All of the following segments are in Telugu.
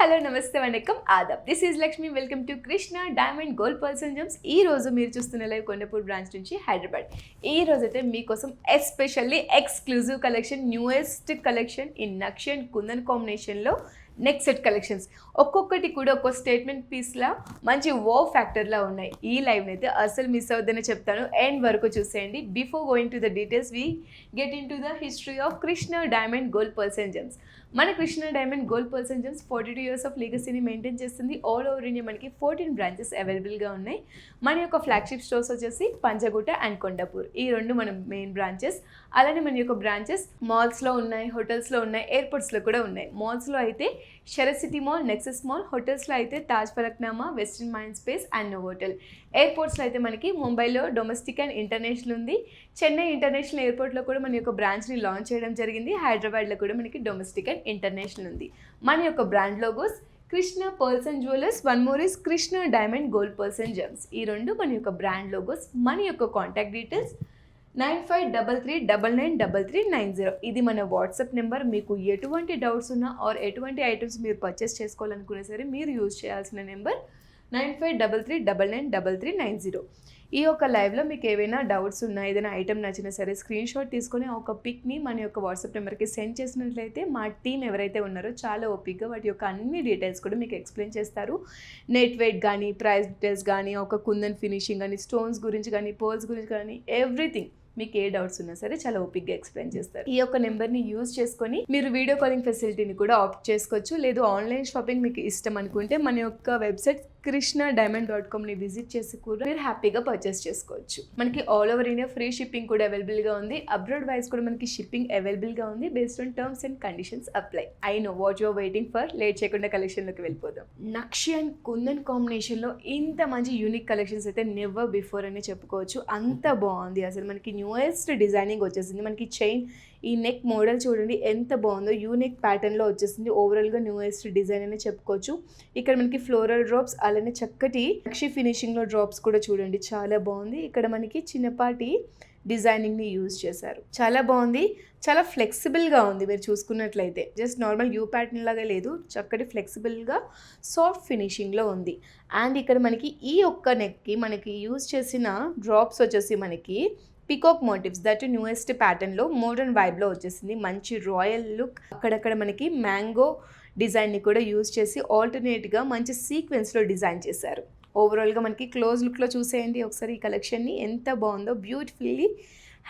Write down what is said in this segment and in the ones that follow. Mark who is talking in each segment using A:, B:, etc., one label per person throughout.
A: హలో నమస్తే వనకం ఆదాబ్. This is Lakshmi. Welcome to Krishna diamond gold pearls and gems. ఈ రోజు మీరు చూస్తున్న లైవ్ కొండపూర్ బ్రాంచ్ నుంచి హైదరాబాద్. ఈ రోజు అయితే మీకోసం especially exclusive collection, newest collection in nakshi and kundan కాంబినేషన్లో నెక్ సెట్ కలెక్షన్స్ ఒక్కొక్కటి కూడా ఒక్కో స్టేట్మెంట్ పీస్లా మంచి వో ఫ్యాక్టర్లా ఉన్నాయి. ఈ లైవ్ని అయితే అసలు మిస్ అవుతుందని చెప్తాను. ఎండ్ వరకు చూసేయండి. Before going to the details we get in to the history of Krishna diamond gold pearls and gems. మన Krishna diamond gold pearls and gems 42 years of లీగసీని మెయింటైన్ చేస్తుంది. ఆల్ ఓవర్ ఇండియా మనకి 14 బ్రాంచెస్ అవైలబుల్గా ఉన్నాయి. మన యొక్క ఫ్లాగ్షిప్ స్టోర్స్ వచ్చేసి పంజగుట్ట అండ్ కొండపూర్, ఈ రెండు మన మెయిన్ బ్రాంచెస్. అలానే మన యొక్క బ్రాంచెస్ మాల్స్లో ఉన్నాయి, హోటల్స్లో ఉన్నాయి, ఎయిర్పోర్ట్స్లో కూడా ఉన్నాయి. మాల్స్లో అయితే Sharath city mall, Nexus mall, హోటల్స్లో అయితే Taj Falaknuma, western mind space and Novotel. ఎయిర్పోర్ట్స్లో అయితే మనకి ముంబైలో డొమెస్టిక్ అండ్ ఇంటర్నేషనల్ ఉంది. చెన్నై ఇంటర్నేషనల్ ఎయిర్పోర్ట్లో కూడా మన యొక్క బ్రాంచ్ని లాంచ్ చేయడం జరిగింది. హైదరాబాద్లో కూడా మనకి డొమెస్టిక్ అండ్ ఇంటర్నేషనల్ ఉంది. మన యొక్క brand logos Krishna pearls and jewellers, one more is Krishna diamond gold pearls and gems. ఈ రెండు మన యొక్క బ్రాండ్ లోగోస్. మన యొక్క కాంటాక్ట్ డీటెయిల్స్ 9533993390. ఇది మన వాట్సాప్ నెంబర్. మీకు ఎటువంటి డౌట్స్ ఉన్నా ఆర్ ఎటువంటి ఐటమ్స్ మీరు పర్చేస్ చేసుకోవాలనుకున్నా సరే మీరు యూజ్ చేయాల్సిన నెంబర్ 9533993390. ఈ యొక్క లైవ్లో మీకు ఏవైనా డౌట్స్ ఉన్నా, ఏదైనా ఐటమ్ నచ్చినా సరే స్క్రీన్ షాట్ తీసుకొని ఒక పిక్ని మన యొక్క వాట్సాప్ నెంబర్కి సెండ్ చేసినట్లయితే మా టీం ఎవరైతే ఉన్నారో చాలా ఓపిక్గా వాటి యొక్క అన్ని డీటెయిల్స్ కూడా మీకు ఎక్స్ప్లెయిన్ చేస్తారు. నెట్ వెయిట్ కానీ, ప్రైస్ డీటెయిల్స్ కానీ, ఒక కుందన్ ఫినిషింగ్ కానీ, స్టోన్స్ గురించి కానీ, పర్ల్స్ గురించి కానీ, ఎవ్రీథింగ్ మీకు ఏ డౌట్స్ ఉన్నా సరే చాలా ఓపిక్గా ఎక్స్ప్లెయిన్ చేస్తారు. ఈ యొక్క నెంబర్ని యూజ్ చేసుకొని మీరు వీడియో కాలింగ్ ఫెసిలిటీని కూడా ఆప్ట్ చేసుకోవచ్చు. లేదు ఆన్లైన్ షాపింగ్ మీకు ఇష్టం అనుకుంటే మన యొక్క వెబ్సైట్ krishnadiamond.comని విజిట్ చేసి కూడా మీరు హ్యాపీగా పర్చేస్ చేసుకోవచ్చు. మనకి all over India free shipping కూడా అవైలబుల్గా ఉంది. అబ్రాడ్ వైజ్ కూడా మనకి షిప్పింగ్ అవైలబుల్గా ఉంది. Based on terms and conditions apply. I know what your waiting for. Late చేయకుండా కలెక్షన్లోకి వెళ్ళిపోదాం. నక్షి అండ్ కుందన్ కాంబినేషన్లో ఇంత మంచి యూనిక్ కలెక్షన్స్ అయితే నెవర్ బిఫోర్ అని చెప్పుకోవచ్చు. అంత బాగుంది అసలు. మనకి న్యూయెస్ట్ డిజైనింగ్ వచ్చేసింది. మనకి చైన్, ఈ నెక్ మోడల్ చూడండి ఎంత బాగుందో. యూనిక్ ప్యాటర్న్లో వచ్చేసింది. ఓవరాల్గా న్యూయెస్ట్ డిజైన్ అని చెప్పుకోవచ్చు. ఇక్కడ మనకి ఫ్లోరల్ డ్రాప్స్, అలానే చక్కటి నక్షి ఫినిషింగ్లో డ్రాప్స్ కూడా చూడండి చాలా బాగుంది. ఇక్కడ మనకి చిన్నపాటి డిజైనింగ్ని యూజ్ చేశారు. చాలా బాగుంది. చాలా ఫ్లెక్సిబుల్గా ఉంది. మీరు చూసుకున్నట్లయితే జస్ట్ నార్మల్ యూ ప్యాటర్న్ లాగా లేదు, చక్కటి ఫ్లెక్సిబుల్గా సాఫ్ట్ ఫినిషింగ్లో ఉంది. అండ్ ఇక్కడ మనకి ఈ ఒక్క నెక్కి మనకి యూజ్ చేసిన డ్రాప్స్ వచ్చేసి మనకి పికాక్ మోటివ్స్, దట్ న్యూయెస్ట్ ప్యాటర్న్లో మోడర్న్ వైబ్లో వచ్చేసింది. మంచి రాయల్ లుక్. అక్కడక్కడ మనకి మ్యాంగో డిజైన్ని కూడా యూజ్ చేసి ఆల్టర్నేట్గా మంచి సీక్వెన్స్లో డిజైన్ చేశారు. ఓవరాల్గా మనకి క్లోజ్ లుక్లో చూసేయండి ఒకసారి ఈ కలెక్షన్ని ఎంత బాగుందో. బ్యూటిఫుల్లీ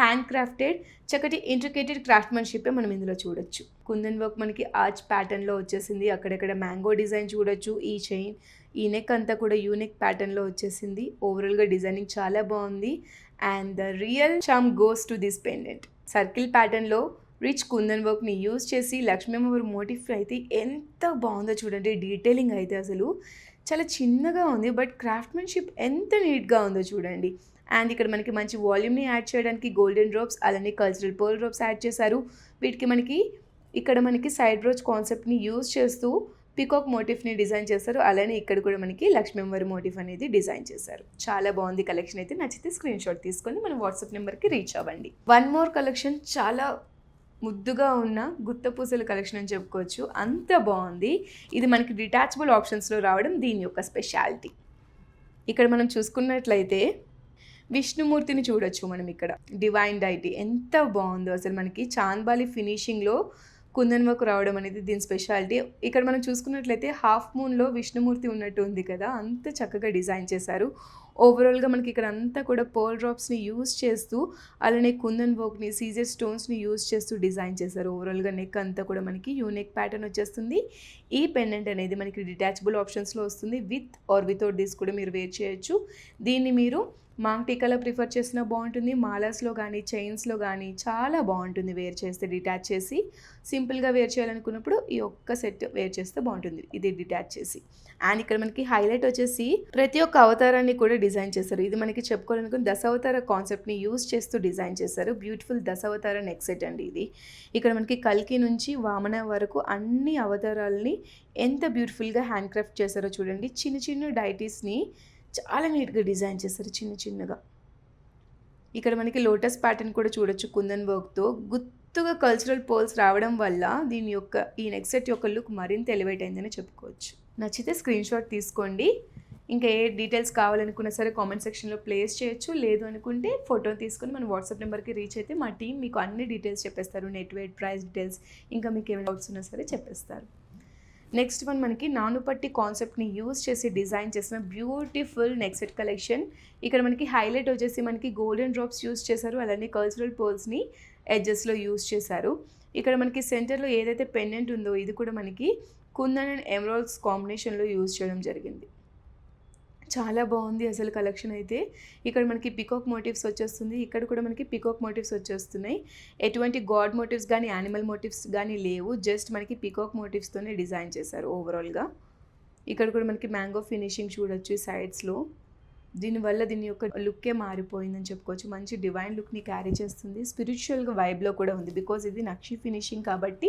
A: హ్యాండ్ క్రాఫ్టెడ్, చక్కటి ఇంట్రికేటెడ్ క్రాఫ్ట్మెన్షిప్ మనం ఇందులో చూడొచ్చు. కుందన్ వర్క్ మనకి ఆర్చ్ ప్యాటర్న్లో వచ్చేసింది. అక్కడక్కడ మ్యాంగో డిజైన్ చూడొచ్చు. ఈ చైన్, ఈ నెక్ అంతా కూడా యూనిక్ ప్యాటర్న్లో వచ్చేసింది. ఓవరాల్గా డిజైనింగ్ చాలా బాగుంది. And the real charm goes to this pendant. Circle ప్యాటర్న్లో రిచ్ కుందన్ వర్క్ని యూజ్ చేసి లక్ష్మీ అమ్మవారి మోటిఫ్ అయితే ఎంత బాగుందో చూడండి. డీటెయిలింగ్ అయితే అసలు చాలా చిన్నగా ఉంది, బట్ క్రాఫ్ట్మెన్షిప్ ఎంత నీట్గా ఉందో చూడండి. అండ్ ఇక్కడ మనకి మంచి వాల్యూమ్ని యాడ్ చేయడానికి గోల్డెన్ డ్రాప్స్, అలానే కల్చరల్ పర్ల్ డ్రాప్స్ యాడ్ చేశారు. వీటికి మనకి ఇక్కడ మనకి సైడ్ బ్రోచ్ కాన్సెప్ట్ని యూజ్ చేస్తూ పికాక్ మోటిఫ్ని డిజైన్ చేశారు. అలానే ఇక్కడ కూడా మనకి లక్ష్మీ అమ్మవారి మోటిఫ్ అనేది డిజైన్ చేశారు. చాలా బాగుంది కలెక్షన్ అయితే. నచ్చితే స్క్రీన్ షాట్ తీసుకొని మన వాట్సాప్ నెంబర్కి రీచ్ అవ్వండి. వన్ మోర్ కలెక్షన్, చాలా ముద్దుగా ఉన్న గుత్తపూసల కలెక్షన్ అని చెప్పుకోవచ్చు. అంత బాగుంది. ఇది మనకి డిటాచబుల్ ఆప్షన్స్లో రావడం దీని యొక్క స్పెషాలిటీ. ఇక్కడ మనం చూసుకున్నట్లయితే విష్ణుమూర్తిని చూడొచ్చు మనం. ఇక్కడ డివైన్ డైటీ ఎంత బాగుందో అసలు. మనకి చాంద్బాలి ఫినిషింగ్లో కుందన్ వర్క్ రావడం అనేది దీని స్పెషాలిటీ. ఇక్కడ మనం చూసుకున్నట్లయితే హాఫ్ మూన్లో విష్ణుమూర్తి ఉన్నట్టు ఉంది కదా, అంత చక్కగా డిజైన్ చేశారు. ఓవరాల్గా మనకి ఇక్కడ అంతా కూడా పర్ల్ డ్రాప్స్ని యూజ్ చేస్తూ, అలానే కుందన్ వర్క్ని, సీజర్ స్టోన్స్ని యూజ్ చేస్తూ డిజైన్ చేశారు. ఓవరాల్గా నెక్ అంతా కూడా మనకి యూనిక్ ప్యాటర్న్ వచ్చేస్తుంది. ఈ పెండెంట్ అనేది మనకి డిటాచబుల్ ఆప్షన్స్లో వస్తుంది. విత్ ఆర్ వితౌట్ దిస్ కూడా మీరు వేర్ చేయొచ్చు. దీన్ని మీరు మాంగ్ టీకాలో ప్రిఫర్ చేసినా బాగుంటుంది, మాలాస్లో కానీ, చైన్స్లో కానీ చాలా బాగుంటుంది వేర్ చేస్తే. డిటాచ్ చేసి సింపుల్గా వేర్ చేయాలనుకున్నప్పుడు ఈ ఒక్క సెట్ వేర్ చేస్తే బాగుంటుంది, ఇది డిటాచ్ చేసి. అండ్ ఇక్కడ మనకి హైలైట్ వచ్చేసి ప్రతి ఒక్క అవతారాన్ని కూడా డిజైన్ చేశారు. ఇది మనకి చెప్పుకోవాలనుకుని దశావతార కాన్సెప్ట్ని యూజ్ చేస్తూ డిజైన్ చేశారు. బ్యూటిఫుల్ దశావతార నెక్ సెట్ అండి ఇది. ఇక్కడ మనకి కల్కి నుంచి వామన వరకు అన్ని అవతారాలని ఎంత బ్యూటిఫుల్గా హ్యాండ్ క్రాఫ్ట్ చేశారో చూడండి. చిన్న చిన్న డైటీస్ని చాలా నీట్గా డిజైన్ చేశారు చిన్న చిన్నగా. ఇక్కడ మనకి లోటస్ ప్యాటర్న్ కూడా చూడొచ్చు కుందన్ వర్క్తో. గుత్తుగా కల్చరల్ పోల్స్ రావడం వల్ల దీని యొక్క ఈ నెక్ సెట్ యొక్క లుక్ మరింత ఎలివేట్ అయిందని చెప్పుకోవచ్చు. నచ్చితే స్క్రీన్ షాట్ తీసుకోండి. ఇంకా ఏ డీటెయిల్స్ కావాలనుకున్నా సరే కామెంట్ సెక్షన్లో ప్లేస్ చేయొచ్చు. లేదు అనుకుంటే ఫోటో తీసుకొని మన వాట్సాప్ నెంబర్కి రీచ్ అయితే మా టీం మీకు అన్ని డీటెయిల్స్ చెప్పేస్తారు. నెట్ వెయిట్, ప్రైస్ డీటెయిల్స్, ఇంకా మీకు ఏమైనా డౌట్స్ ఉన్నా సరే చెప్పేస్తారు. నెక్స్ట్ వన్ మనకి నానుపట్టి కాన్సెప్ట్ని యూజ్ చేసి డిజైన్ చేసిన బ్యూటిఫుల్ నెక్ సెట్ కలెక్షన్. ఇక్కడ మనకి హైలైట్ వచ్చేసి మనకి గోల్డెన్ డ్రాప్స్ యూజ్ చేశారు, అలానే కల్చరల్ పోల్స్ని ఎడ్జెస్లో యూజ్ చేశారు. ఇక్కడ మనకి సెంటర్లో ఏదైతే పెండెంట్ ఉందో ఇది కూడా మనకి కుందన్ అండ్ ఎమరాల్డ్స్ కాంబినేషన్లో యూజ్ చేయడం జరిగింది. చాలా బాగుంది అసలు కలెక్షన్ అయితే. ఇక్కడ మనకి పికాక్ మోటివ్స్ వచ్చేస్తుంది, ఇక్కడ కూడా మనకి పికాక్ మోటివ్స్ వచ్చేస్తున్నాయి. ఎటువంటి గాడ్ మోటివ్స్ కానీ యానిమల్ మోటివ్స్ కానీ లేవు, జస్ట్ మనకి పికాక్ మోటివ్స్తోనే డిజైన్ చేశారు ఓవరాల్గా. ఇక్కడ కూడా మనకి మ్యాంగో ఫినిషింగ్ చూడొచ్చు సైడ్స్లో. దీనివల్ల దీని యొక్క లుక్కే మారిపోయిందని చెప్పుకోవచ్చు. మంచి డివైన్ లుక్ని క్యారీ చేస్తుంది, స్పిరిచువల్గా వైబ్లో కూడా ఉంది బికాజ్ ఇది నక్షి ఫినిషింగ్ కాబట్టి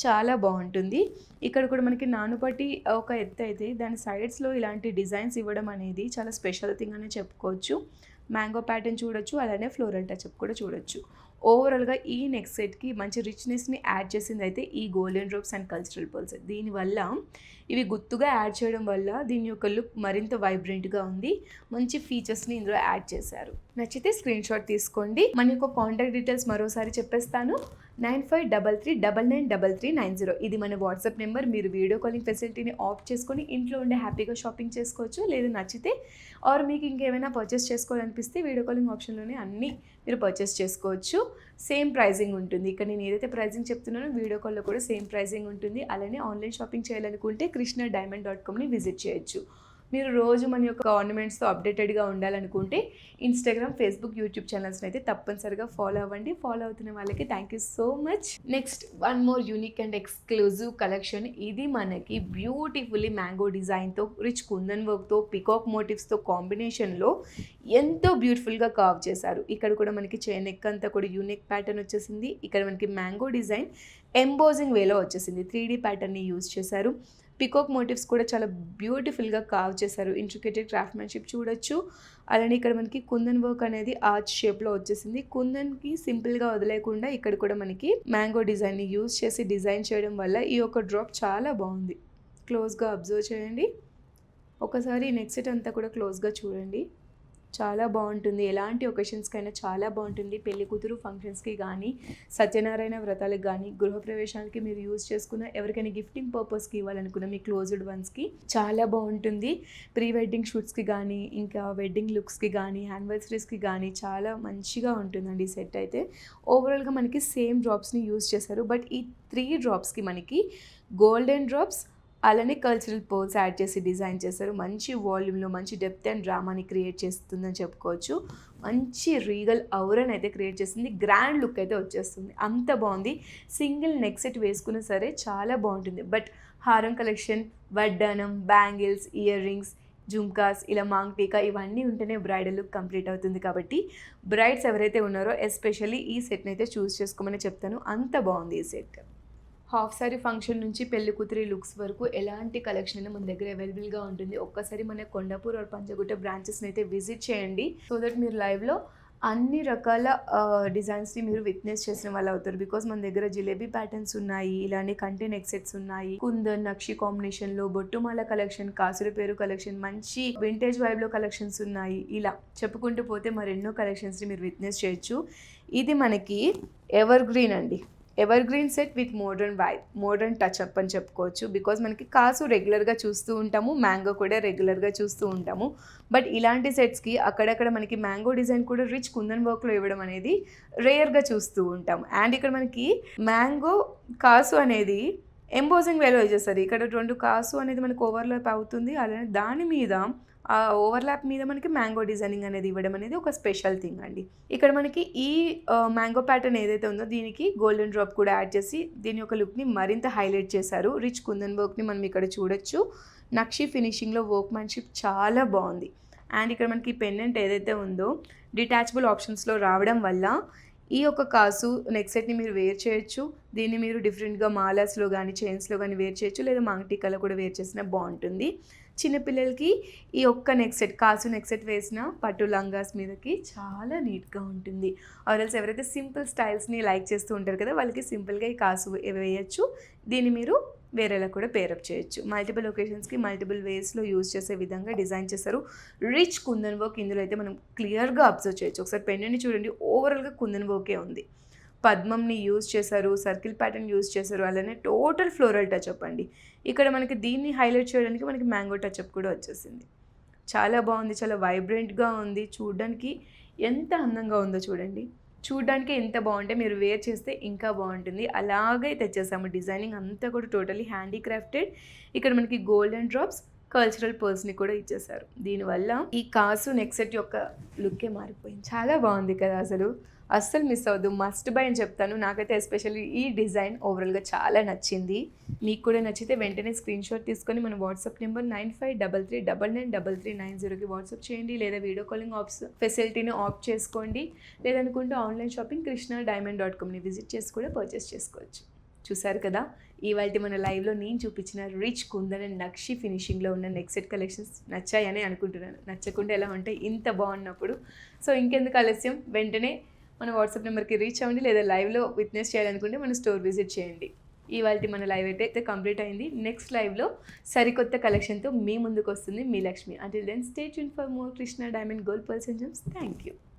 A: చాలా బాగుంటుంది. ఇక్కడ కూడా మనకి నానుపట్టి ఒక ఎత్తు అయితే దాని సైడ్స్లో ఇలాంటి డిజైన్స్ ఇవ్వడం అనేది చాలా స్పెషల్ థింగ్ అని చెప్పుకోవచ్చు. మ్యాంగో ప్యాటర్న్ చూడొచ్చు, అలానే ఫ్లోరల్ టచ్అప్ కూడా చూడొచ్చు. ఓవరాల్గా ఈ నెక్ సెట్కి మంచి రిచ్నెస్ని యాడ్ చేసింది అయితే ఈ golden drops and cultural pearls. దీనివల్ల ఇవి గుర్తుగా యాడ్ చేయడం వల్ల దీని యొక్క లుక్ మరింత వైబ్రెంట్గా ఉంది. మంచి ఫీచర్స్ని ఇందులో యాడ్ చేశారు. నచ్చితే స్క్రీన్ షాట్ తీసుకోండి. మన యొక్క కాంటాక్ట్ డీటెయిల్స్ మరోసారి చెప్పేస్తాను. 9533993390 ఇది మన వాట్సాప్ నెంబర్. మీరు వీడియో కాలింగ్ ఫెసిలిటీని ఆఫ్ చేసుకొని ఇంట్లో ఉండే హ్యాపీగా షాపింగ్ చేసుకోవచ్చు. లేదు నచ్చితే ఆర్ మీకు ఇంకేమైనా పర్చేస్ చేసుకోవాలనిపిస్తే వీడియో కాలింగ్ ఆప్షన్లోనే అన్నీ మీరు పర్చేస్ చేసుకోవచ్చు. సేమ్ ప్రైజింగ్ ఉంటుంది. ఇక్కడ నేను ఏదైతే ప్రైజింగ్ చెప్తున్నానో వీడియో కాల్లో కూడా సేమ్ ప్రైజింగ్ ఉంటుంది. అలానే ఆన్లైన్ షాపింగ్ చేయాలనుకుంటే krishnadiamond.comని విజిట్ చేయొచ్చు. మీరు రోజు మన యొక్క ఆర్నమెంట్స్తో అప్డేటెడ్గా ఉండాలనుకుంటే ఇన్స్టాగ్రామ్, ఫేస్బుక్, యూట్యూబ్ ఛానల్స్ని అయితే తప్పనిసరిగా ఫాలో అవ్వండి. ఫాలో అవుతున్న వాళ్ళకి thank you so much. Next one more unique and exclusive collection. ఇది మనకి బ్యూటిఫుల్లీ మ్యాంగో డిజైన్తో, రిచ్ కుందన్ వర్క్తో, పికాక్ మోటివ్స్తో కాంబినేషన్లో ఎంతో బ్యూటిఫుల్గా కార్వ్ చేశారు. ఇక్కడ కూడా మనకి చైన్ నెక్ అంతా కూడా యూనిక్ ప్యాటర్న్ వచ్చేసింది. ఇక్కడ మనకి మ్యాంగో డిజైన్ ఎంబోజింగ్ వేలో వచ్చేసింది. 3D ప్యాటర్న్ని యూజ్ చేశారు. పికాక్ మోటివ్స్ కూడా చాలా బ్యూటిఫుల్గా కార్వ్ చేశారు. ఇంట్రికేటెడ్ క్రాఫ్ట్మెన్షిప్ చూడొచ్చు. అలానే ఇక్కడ మనకి కుందన్ వర్క్ అనేది ఆర్చ్ షేప్లో వచ్చేసింది. కుందన్కి సింపుల్గా వదిలేకుండా ఇక్కడ కూడా మనకి మ్యాంగో డిజైన్ని యూజ్ చేసి డిజైన్ చేయడం వల్ల ఈ యొక్క డ్రాప్ చాలా బాగుంది. క్లోజ్గా అబ్జర్వ్ చేయండి. ఒకసారి నెక్ సెట్ అంతా కూడా క్లోజ్గా చూడండి. చాలా బాగుంటుంది. ఎలాంటి ఒకేషన్స్కైనా చాలా బాగుంటుంది. పెళ్లి కూతురు ఫంక్షన్స్కి కానీ, సత్యనారాయణ వ్రతాలకు కానీ, గృహప్రవేశాలకి మీరు యూజ్ చేసుకున్న, ఎవరికైనా గిఫ్టింగ్ పర్పస్కి ఇవ్వాలనుకున్న మీ క్లోజ్డ్ వన్స్కి చాలా బాగుంటుంది. ప్రీ వెడ్డింగ్ షూట్స్కి కానీ, ఇంకా వెడ్డింగ్ లుక్స్కి కానీ, యానివర్సరీస్కి కానీ చాలా మంచిగా ఉంటుందండి ఈ సెట్ అయితే. ఓవరాల్గా మనకి సేమ్ డ్రాప్స్ని యూజ్ చేశారు. బట్ ఈ 3 డ్రాప్స్కి మనకి గోల్డెన్ డ్రాప్స్ అలానే కల్చరల్ పోల్స్ యాడ్ చేసి డిజైన్ చేశారు. మంచి వాల్యూమ్లో మంచి డెప్త్ అండ్ డ్రామాని క్రియేట్ చేస్తుందని చెప్పుకోవచ్చు. మంచి రీగల్ ఔరన్ అయితే క్రియేట్ చేస్తుంది. గ్రాండ్ లుక్ అయితే వచ్చేస్తుంది. అంత బాగుంది. సింగిల్ నెక్ సెట్ వేసుకున్నా సరే చాలా బాగుంటుంది. బట్ హారం కలెక్షన్, వడ్డానం, బ్యాంగిల్స్, ఇయర్ రింగ్స్, జుమ్కాస్, ఇలా మాంగ్ టీకా ఇవన్నీ ఉంటేనే బ్రైడల్ లుక్ కంప్లీట్ అవుతుంది. కాబట్టి బ్రైడ్స్ ఎవరైతే ఉన్నారో ఎస్పెషల్లీ ఈ సెట్ని అయితే చూస్ చేసుకోమని చెప్తాను. అంత బాగుంది ఈ సెట్. హాఫ్ సారీ ఫంక్షన్ నుంచి పెళ్లి కూతురి లుక్స్ వరకు ఎలాంటి కలెక్షన్ అయినా మన దగ్గర అవైలబుల్గా ఉంటుంది. ఒక్కసారి మన కొండాపూర్ ఆర్ పంజగుట్ట బ్రాంచెస్ని అయితే విజిట్ చేయండి. సో దట్ మీరు లైవ్లో అన్ని రకాల డిజైన్స్ని మీరు విట్నెస్ చేసిన వాళ్ళు అవుతారు. బికాస్ మన దగ్గర జిలేబీ ప్యాటర్న్స్ ఉన్నాయి, ఇలానే కంటి నెక్ సెట్స్ ఉన్నాయి, కుందన్ నక్షి కాంబినేషన్లో బొట్టుమాల కలెక్షన్, కాసుల పేరు కలెక్షన్, మంచి వింటేజ్ వైబ్లో కలెక్షన్స్ ఉన్నాయి. ఇలా చెప్పుకుంటూ పోతే మరెన్నో కలెక్షన్స్ని మీరు విట్నెస్ చేయొచ్చు. ఇది మనకి ఎవర్ గ్రీన్ అండి. Ever green set with modern vibe, modern touch up అని చెప్పుకోవచ్చు. బికాజ్ మనకి కాసు రెగ్యులర్గా చూస్తూ ఉంటాము, మ్యాంగో కూడా రెగ్యులర్గా చూస్తూ ఉంటాము. బట్ ఇలాంటి సెట్స్కి అక్కడక్కడ మనకి మ్యాంగో డిజైన్ కూడా రిచ్ కుందన్ వర్క్లో ఇవ్వడం అనేది రేర్గా చూస్తూ ఉంటాము. అండ్ ఇక్కడ మనకి మ్యాంగో కాసు అనేది ఎంబోజింగ్ వేలో చేస్తారు. ఇక్కడ 2 కాసు అనేది మనకు ఓవర్లాప్ అవుతుంది. అలానే దాని మీద ఆ ఓవర్లాప్ మీద మనకి మ్యాంగో డిజైనింగ్ అనేది ఇవ్వడం అనేది ఒక స్పెషల్ థింగ్ అండి. ఇక్కడ మనకి ఈ మ్యాంగో ప్యాటర్న్ ఏదైతే ఉందో దీనికి గోల్డెన్ డ్రాప్ కూడా యాడ్ చేసి దీని యొక్క లుక్ని మరింత హైలైట్ చేశారు. రిచ్ కుందన్ వర్క్ని మనం ఇక్కడ చూడొచ్చు. నక్షి ఫినిషింగ్లో వర్క్మెన్షిప్ చాలా బాగుంది. అండ్ ఇక్కడ మనకి పెండెంట్ ఏదైతే ఉందో డిటాచబుల్ ఆప్షన్స్లో రావడం వల్ల ఈ యొక్క కాసు నెక్ సెట్‌ని మీరు వేర్ చేయొచ్చు. దీన్ని మీరు డిఫరెంట్‌గా మాలాస్‌లో గానీ, చైన్స్‌లో గానీ వేర్ చేయొచ్చు. లేదా మాంగ్ టీకాలో కూడా వేర్ చేసినా బావుంటుంది. చిన్న పిల్లలకి ఈ ఒక్క నెక్ సెట్, కాసు నెక్ సెట్ వేసిన పట్టు లంగాస్ మీదకి చాలా నీట్‌గా ఉంటుంది. ఆర్ ఎల్స్ ఎవరైతే సింపుల్ స్టైల్స్‌ని లైక్ చేస్తూ ఉంటారు కదా! వాళ్ళకి సింపుల్‌గా ఈ కాసు వేయొచ్చు. దీన్ని మీరు వేరేలా కూడా పేరప్ చేయొచ్చు. మల్టిపుల్ ఒకేషన్స్‌కి మల్టిపుల్ వేస్‌లో యూజ్ చేసే విధంగా డిజైన్ చేశారు. రిచ్ కుందన్ వర్క్ ఇందులో అయితే మనం క్లియర్‌గా అబ్జర్వ్ చేయొచ్చు. ఒకసారి పెండెంట్‌ని చూడండి, ఓవరాల్‌గా కుందన్ వర్కే ఉంది. పద్మంని యూజ్ చేశారు, సర్కిల్ ప్యాటర్న్ యూజ్ చేశారు, అలానే టోటల్ ఫ్లోరల్ టచ్అప్ అండి. ఇక్కడ మనకి దీన్ని హైలైట్ చేయడానికి మనకి మ్యాంగో టచ్అప్ కూడా వచ్చేసింది. చాలా బాగుంది, చాలా వైబ్రెంట్‌గా ఉంది. చూడ్డానికి ఎంత అందంగా ఉందో చూడండి. చూడ్డానికి ఎంత బాగుంటే మీరు వేర్ చేస్తే ఇంకా బాగుంటుంది. అలాగే తెచ్చేసాము. డిజైనింగ్ అంతా కూడా టోటలీ హ్యాండీక్రాఫ్టెడ్. ఇక్కడ మనకి గోల్డెన్ డ్రాప్స్, కల్చరల్ పర్ల్స్‌ని కూడా ఇచ్చేసారు. దీనివల్ల ఈ కాసు నెక్ సెట్ యొక్క లుక్కే మారిపోయింది. చాలా బాగుంది కదా అసలు. అస్సలు మిస్ అవ్వద్దు. మస్ట్ బై అని చెప్తాను. నాకైతే ఎస్పెషల్లీ ఈ డిజైన్ ఓవరాల్‌గా చాలా నచ్చింది. మీకు కూడా నచ్చితే వెంటనే స్క్రీన్‌షాట్ తీసుకొని మన వాట్సాప్ నెంబర్ 9533993390కి వాట్సాప్ చేయండి. లేదా వీడియో కాలింగ్ ఫెసిలిటీని ఆప్ట్ చేసుకోండి. లేదనుకుంటే ఆన్లైన్ షాపింగ్ krishnadiamond.comని విజిట్ చేసి కూడా పర్చేస్ చేసుకోవచ్చు. చూసారు కదా, ఇవాల్టి మన లైవ్లో నేను చూపించిన రిచ్ కుందన్ అండ్ నక్షి ఫినిషింగ్లో ఉన్న నెక్ సెట్ కలెక్షన్స్ నచ్చాయని అనుకుంటున్నాను. నచ్చకుండా ఎలా ఉంటాయి ఇంత బాగున్నప్పుడు. సో ఇంకెందుకు ఆలస్యం, వెంటనే మన వాట్సాప్ నెంబర్కి రీచ్ అవ్వండి. లేదా లైవ్లో విట్నెస్ చేయాలనుకుంటే మన స్టోర్ విజిట్ చేయండి. ఇవాల్టి మన లైవ్ అయితే కంప్లీట్ అయింది. నెక్స్ట్ లైవ్లో సరికొత్త కలెక్షన్తో మీ ముందుకు వస్తుంది మీ Lakshmi. Until then stay tuned for more Krishna diamond gold pearls and gems. Thank you.